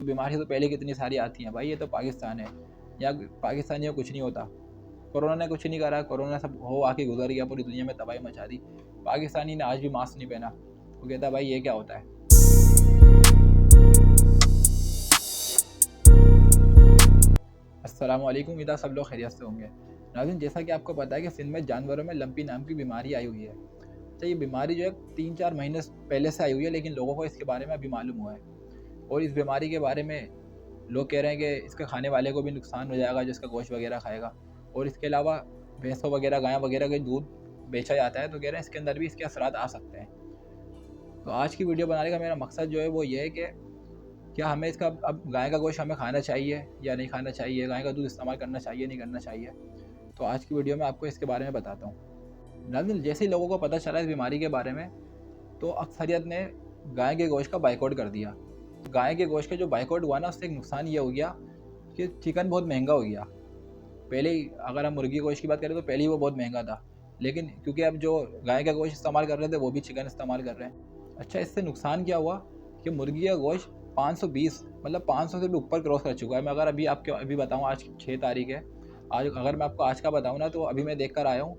बीमारी तो पहले कितनी सारी आती हैं भाई, ये तो पाकिस्तान है, यहाँ पाकिस्तानियों को कुछ नहीं होता। कोरोना ने कुछ नहीं करा, कोरोना सब हो आके गुजर गया, पूरी दुनिया में तबाही मचा दी। पाकिस्तानी ने आज भी मास्क नहीं पहना, वो कहता भाई ये क्या होता है। अस्सलाम वालेकुम, उम्मीद है सब लोग खैरियत से होंगे। नाज़रीन, जैसा कि आपको पता है कि सिंध में जानवरों में लंपी नाम की बीमारी आई हुई है। तो ये बीमारी जो है 3-4 महीने पहले से आई हुई है, लेकिन लोगों को इसके बारे में अभी मालूम हुआ है। और इस बीमारी के बारे में लोग कह रहे हैं कि इसके खाने वाले को भी नुकसान हो जाएगा जो इसका गोश्त वगैरह खाएगा। और इसके अलावा भैंसों वगैरह, गाय वगैरह का दूध बेचा जाता है, तो कह रहे हैं इसके अंदर भी इसके असरात आ सकते हैं। तो आज की वीडियो बनाने का मेरा मकसद जो है वो ये है कि क्या हमें इसका अब गाय का गोश्त हमें खाना चाहिए या नहीं खाना चाहिए, गाय का दूध इस्तेमाल करना चाहिए नहीं करना चाहिए। तो आज की वीडियो में आपको इसके बारे में बताता हूँ। नाज़रीन, जैसे ही लोगों को पता चला इस बीमारी के बारे में, तो अक्सरियत ने गाय के गोश्त का बाइकआउट कर दिया। गाय के गोश्त का जो बाइकआउट हुआ ना, उससे एक नुकसान ये हो गया कि चिकन बहुत महंगा हो गया। पहले ही अगर हम मुर्गी के गोश्त की बात करें तो पहले ही वो बहुत महंगा था, लेकिन क्योंकि अब जो गाय का गोश्त इस्तेमाल कर रहे थे वो भी चिकन इस्तेमाल कर रहे हैं। अच्छा, इससे नुकसान क्या हुआ कि मुर्गी का गोश्त 520 मतलब 500 से भी ऊपर क्रॉस कर चुका है। मैं अगर अभी बताऊँ, आज 6 तारीख है, आज अगर मैं आपको आज का बताऊँ ना, तो अभी मैं देख कर आया हूँ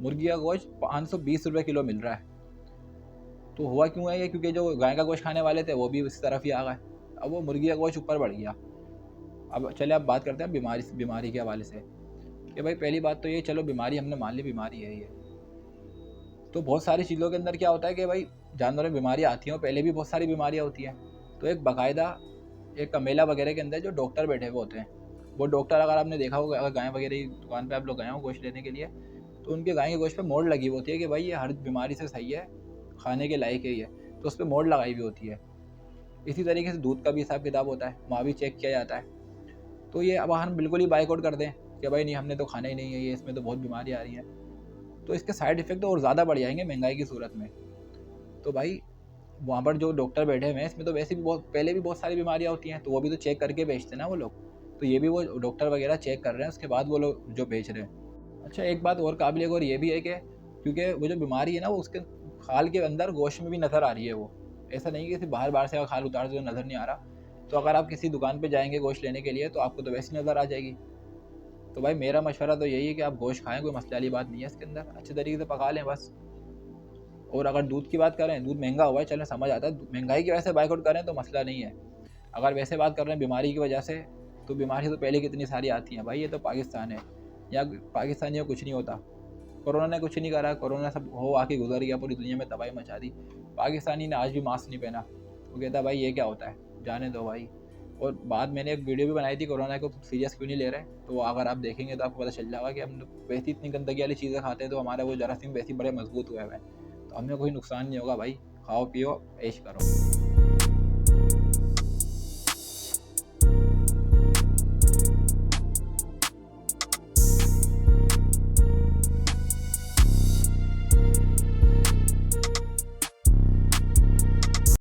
मुर्गी का गोश्त 520 रुपये किलो मिल रहा है। तो हुआ क्यों है ये? क्योंकि जो गाय का गोश्त खाने वाले थे वो भी उस तरफ ही आ गए, अब वो मुर्गी का गोश्त ऊपर बढ़ गया। अब चलिए अब बात करते हैं बीमारी के हवाले से कि भाई पहली बात तो ये, चलो बीमारी हमने मान ली, बीमारी है ये। तो बहुत सारी चीज़ों के अंदर क्या होता है कि भाई जानवरों में बीमारी आती हैं, पहले भी बहुत सारी बीमारियाँ होती हैं। तो एक बाकायदा एक मेला वगैरह के अंदर जो डॉक्टर बैठे हुए होते हैं, वो डॉक्टर, अगर आपने देखा होगा, अगर गाय वगैरह की दुकान पे आप लोग गए हो गोश्त लेने के लिए, तो उनके गाय के गोश्त पे मोड़ लगी होती है कि भाई ये हर बीमारी से सही है, खाने के लायक है ये, तो उस पर मोड़ लगाई हुई होती है। इसी तरीके से दूध का भी हिसाब किताब होता है, वहाँ भी चेक किया जाता है। तो ये अब हम बिल्कुल ही बाइकआउट कर दें कि भाई नहीं, हमने तो खाना ही नहीं है ये, इसमें तो बहुत बीमारी आ रही है, तो इसके साइड इफेक्ट तो और ज़्यादा बढ़ जाएंगे महंगाई की सूरत में। तो भाई वहाँ पर जो डॉक्टर बैठे हुए हैं, इसमें तो वैसे भी पहले भी बहुत सारी बीमारियाँ होती हैं, तो वो भी तो चेक करके बेचते हैं ना वो लोग। तो ये भी वो डॉक्टर वगैरह चेक कर रहे हैं, उसके बाद वो लोग जो बेच रहे हैं। अच्छा, एक बात और काबिल गौर ये भी है कि क्योंकि वो जो बीमारी है ना, वो उसके खाल के अंदर गोश्त में भी नज़र आ रही है। वो ऐसा नहीं कि सिर्फ बाहर से खाल उतार दो नज़र नहीं आ रहा। तो अगर आप किसी दुकान पे जाएंगे गोश्त लेने के लिए, तो आपको तो वैसे नज़र आ जाएगी। तो भाई मेरा मशवरा तो यही है कि आप गोश्त खाएं, कोई मसले वाली बात नहीं है इसके अंदर, अच्छे तरीके से पका लें बस। और अगर दूध की बात करें, दूध महंगा हुआ है, चलें समझ आता है, महंगाई की वजह से बाइकआउट करें तो मसला नहीं है। अगर वैसे बात कर रहे हैं बीमारी की वजह से, तो बीमारी तो पहले कितनी सारी आती हैं भाई, ये तो पाकिस्तान है, यहाँ पाकिस्तानियों को कुछ नहीं होता। कोरोना ने कुछ नहीं करा, कोरोना सब हो आके गुजर गया, पूरी दुनिया में तबाही मचा दी। पाकिस्तानी ने आज भी मास्क नहीं पहना, वो कहता भाई ये क्या होता है, जाने दो भाई। और बाद मैंने एक वीडियो भी बनाई थी, कोरोना को सीरियस क्यों नहीं ले रहे, तो अगर आप देखेंगे तो आपको पता चल जाएगा कि हम वैसी इतनी गंदगी वाली चीज़ें खाते हैं, तो हमारा वो जरासीम वैसे बड़े मजबूत हुए हैं, तो हमें कोई नुकसान नहीं होगा भाई, खाओ पियो ऐश करो।